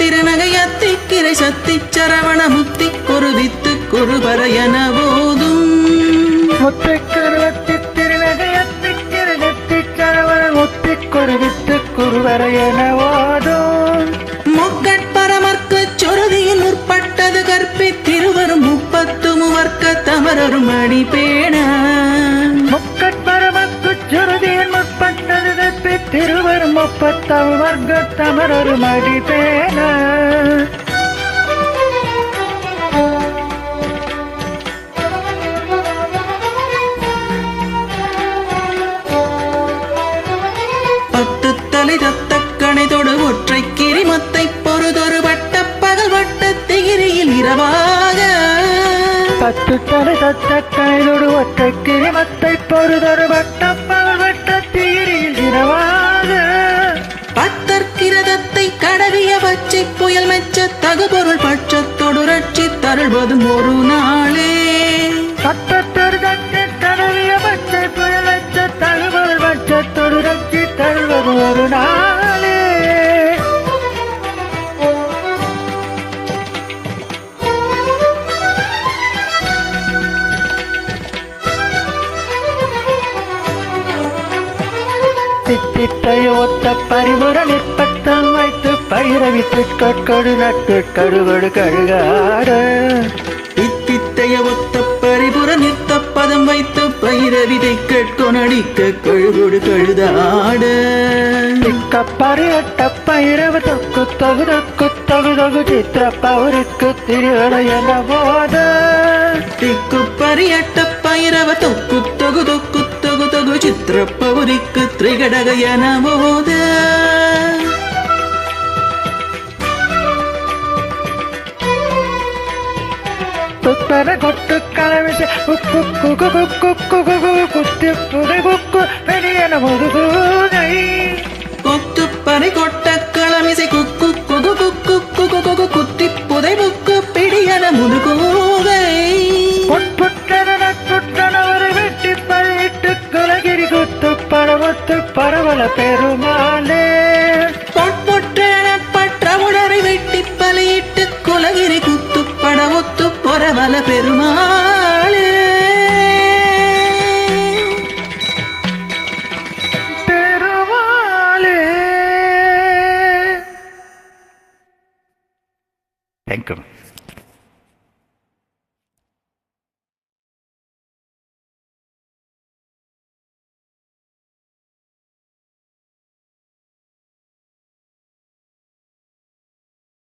திருநகை அத்திக்கிரை சத்தி சரவண முத்தி ஒரு வித்து குருபர என போதும் முத்திக்கருவத்தி திருநகை அத்திக்கிரை சத்தி சரவண முத்தி ஒரு வித்து குருபர என போதும் முக்கட்பரமர்க்கு சொருதியில் முற்பட்டது கற்பி திருவரும் 30 மூவர்க்க தமரரும் அடி பேண முக்கட்பரமர்க்கு சொருதியில் முற்பட்டது கற்பி திருவரும் 30 வர்க்க தமரரும் அடி பேண தத்தக்கணை தொடு ஒற்றை கிரிமத்தை பொறுதொரு வட்ட பகல் வட்ட திகிரியில் இரவாக 10 தலை தத்தக்கணை தொடு ஒற்றை கிரிமத்தை பொறுதொரு வட்ட பகல் வட்ட திகிரியில் இரவாக பத்தற்கிரதத்தை கடவிய பச்சை புயல் மெச்ச தகுபொருள் பட்சத்தொடு ரட்சி தருள்வதும் ஒரு நாளே பத்தொரு தட்டை கடவிய பச்சை புயல் மெச்ச தகுபொருள் பட்சத்தொடு ரட்சி தருள்வதும் ஒரு நாளே தித்தித்தைய ஒத்த பரிமுற நிற்பத்தம் வைத்து பயிரவித்து கட்கடு நட்டு கடுகடு கழுகாடு இத்தித்தைய ஒத்த பரிபுற நிறுத்த பதம் வைத்து பயிரவிதை கேட்கொனடிக்க கழுகொடு கழுதாட திக்கப்பறியட்ட பயிரவு தொக்கு தொகு தொக்கு தொகு தொகு சித்திர பௌருக்கு திருவட என போத திக்கு பரியட்ட பயிரவ தொக்கு தொகு தொக்கு தொகு தொகு சித்திர பௌரிக்கு திரிகடக என போத துப்பர கொட்டு கலவிசை உக்கு குகு குக்கு குகு குகு குத்தி புதை குக்கு பெரியன முதுகூதை கொத்து பறை கொட்ட களமிசை குக்கு குகு குக்கு குகு குகு குத்தி புதை புக்கு பிடியன முதுகூதை பொற்புற்றன ஒரு வெட்டி பழிட்டு குலகிரி குத்து படவத்து பரவல பெருமாளே பொற்பொற்றன பற்ற உடரை வெட்டி பலியிட்டு குலகிரி குத்து படவொத்து பொறவல பெருமாளே பெருமாளே. Thank you.